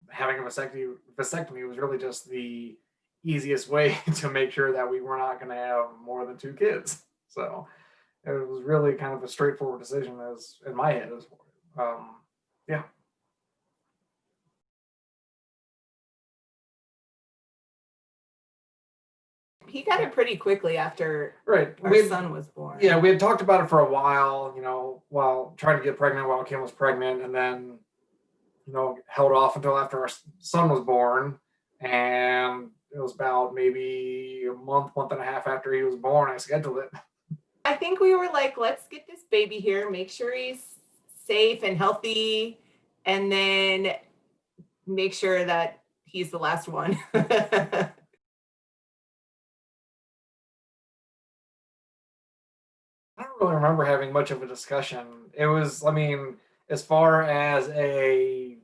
Having a vasectomy was really just the easiest way to make sure that we were not going to have more than 2 kids. So it was really kind of a straightforward decision, as in my head. Yeah. He got it pretty quickly after Right. our son was born. Yeah, we had talked about it for a while, while trying to get pregnant while Kim was pregnant, and then, held off until after our son was born. And it was about maybe a month and a half after he was born, I scheduled it. I think we were like, let's get this baby here, make sure he's safe and healthy, and then make sure that he's the last one. I don't really remember having much of a discussion. It was, as far as a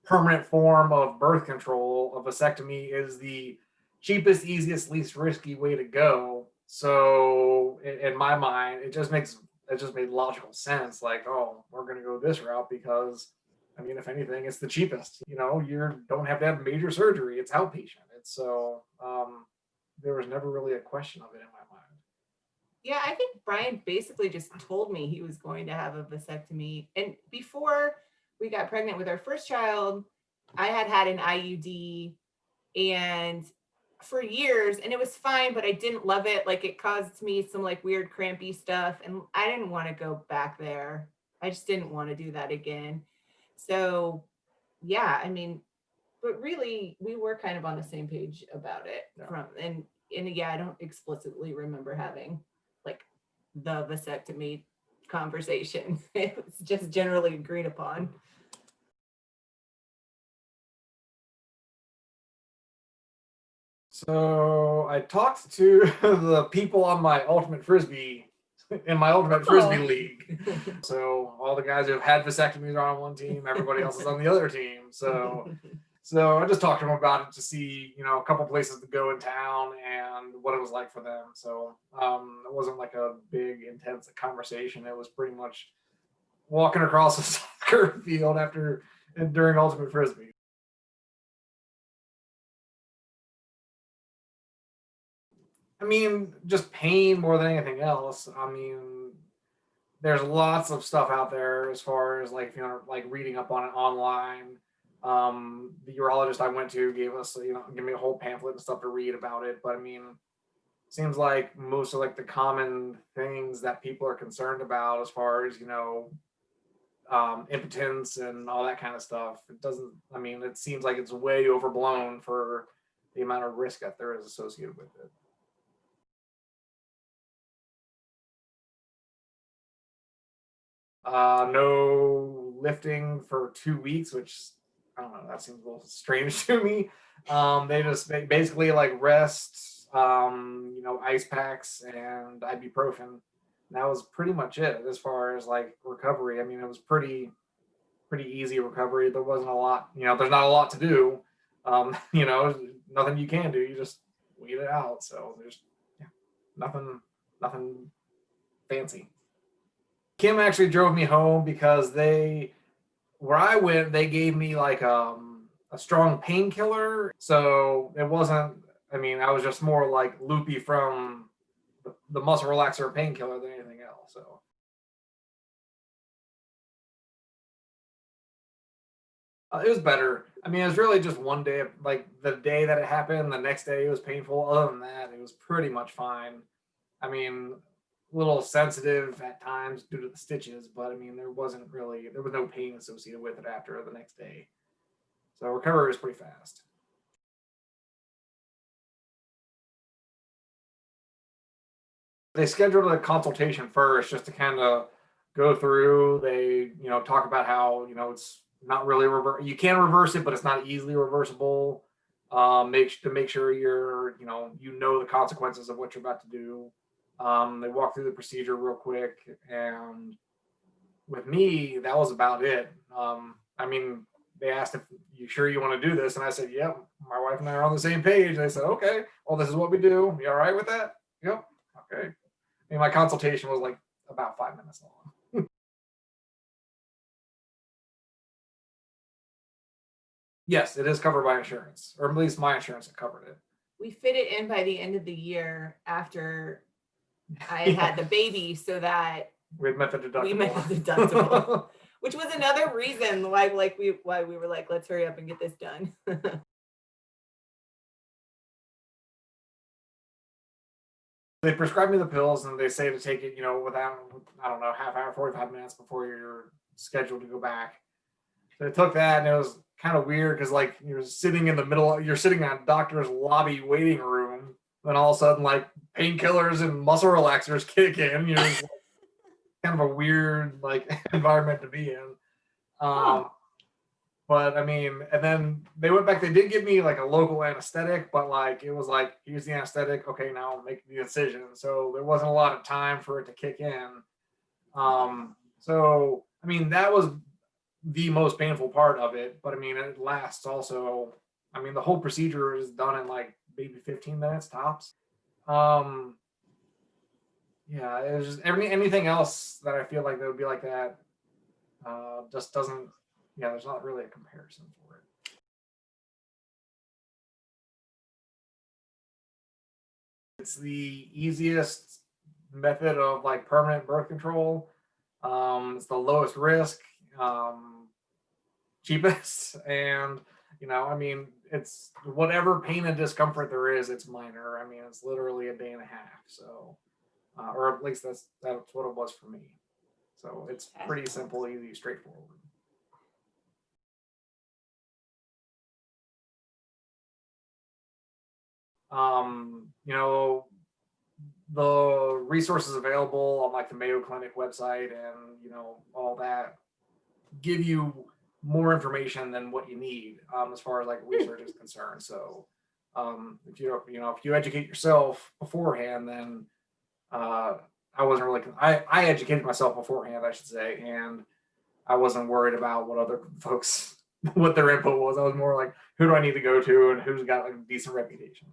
permanent form of birth control, a vasectomy is the cheapest, easiest, least risky way to go. So in my mind, it just made logical sense. Like, oh, we're going to go this route because, if anything, it's the cheapest. You don't have to have major surgery. It's outpatient. There was never really a question of it in my mind. Yeah, I think Brian basically just told me he was going to have a vasectomy. And before we got pregnant with our first child, I had an IUD and for years, and it was fine, but I didn't love it. Like, it caused me some like weird crampy stuff, and I didn't want to go back there. I just didn't want to do that again. So yeah, but really we were kind of on the same page about it. Yeah. And yeah, I don't explicitly remember having like the vasectomy conversation. It was just generally agreed upon. So I talked to the people on my ultimate frisbee league. So all the guys who have had vasectomies are on one team, everybody else is on the other team. So I just talked to them about it to see, a couple places to go in town and what it was like for them. So it wasn't like a big, intense conversation. It was pretty much walking across a soccer field during ultimate frisbee. Just pain more than anything else. There's lots of stuff out there as far as like, like reading up on it online. The urologist I went to gave me a whole pamphlet and stuff to read about it. But seems like most of like the common things that people are concerned about as far as, impotence and all that kind of stuff. It seems like it's way overblown for the amount of risk that there is associated with it. No lifting for 2 weeks, which I don't know, that seems a little strange to me. They just basically like rest, ice packs and ibuprofen. That was pretty much it as far as like recovery. It was pretty easy recovery. There wasn't a lot, there's not a lot to do. Nothing you can do. You just wait it out. So there's nothing fancy. Kim actually drove me home because where I went, they gave me like a strong painkiller. So it wasn't, I was just more like loopy from the muscle relaxer painkiller than anything else. So. It was better. It was really just one day, like the day that it happened, the next day it was painful. Other than that, it was pretty much fine. A little sensitive at times due to the stitches, but there was no pain associated with it after the next day. So recovery was pretty fast. They scheduled a consultation first just to kind of go through. They, talk about how, it's not really you can reverse it, but it's not easily reversible. Make sure you're, the consequences of what you're about to do. They walked through the procedure real quick, and with me, that was about it. They asked if you sure you want to do this, and I said, yep. My wife and I are on the same page. They said, okay, well, this is what we do. You all right with that? Yep. Okay. mean, my consultation was like about 5 minutes long. Yes, it is covered by insurance, or at least my insurance had covered it. We fit it in by the end of the year after I Yeah. had the baby, so that We met the deductible. we met the deductible, which was another reason why we were like, let's hurry up and get this done. They prescribe me the pills and they say to take it, without, I don't know, half hour, 45 minutes before you're scheduled to go back. So I took that and it was kind of weird because like you're sitting in a doctor's lobby waiting room. Then all of a sudden, like painkillers and muscle relaxers kick in. You're just, like, kind of a weird like environment to be in. But I mean, and then they went back. They did give me like a local anesthetic, but like it was like, here's the anesthetic. Okay, now make the decision. So there wasn't a lot of time for it to kick in. So I mean, that was the most painful part of it. But I mean, it lasts also. I mean, the whole procedure is done in like maybe 15 minutes tops. Yeah, it was just anything else that I feel like that would be like that just doesn't. Yeah, there's not really a comparison for it. It's the easiest method of like permanent birth control. It's the lowest risk, cheapest, and I mean, it's whatever pain and discomfort there is, it's minor. I mean, it's literally a day and a half. So, or at least that's what it was for me. So it's pretty simple, easy, straightforward. The resources available on like the Mayo Clinic website and all that give you more information than what you need as far as like research is concerned. So if you educate yourself beforehand, then I wasn't really I educated myself beforehand, I should say, and I wasn't worried about what other folks what their input was. I was more like, who do I need to go to and who's got like a decent reputation.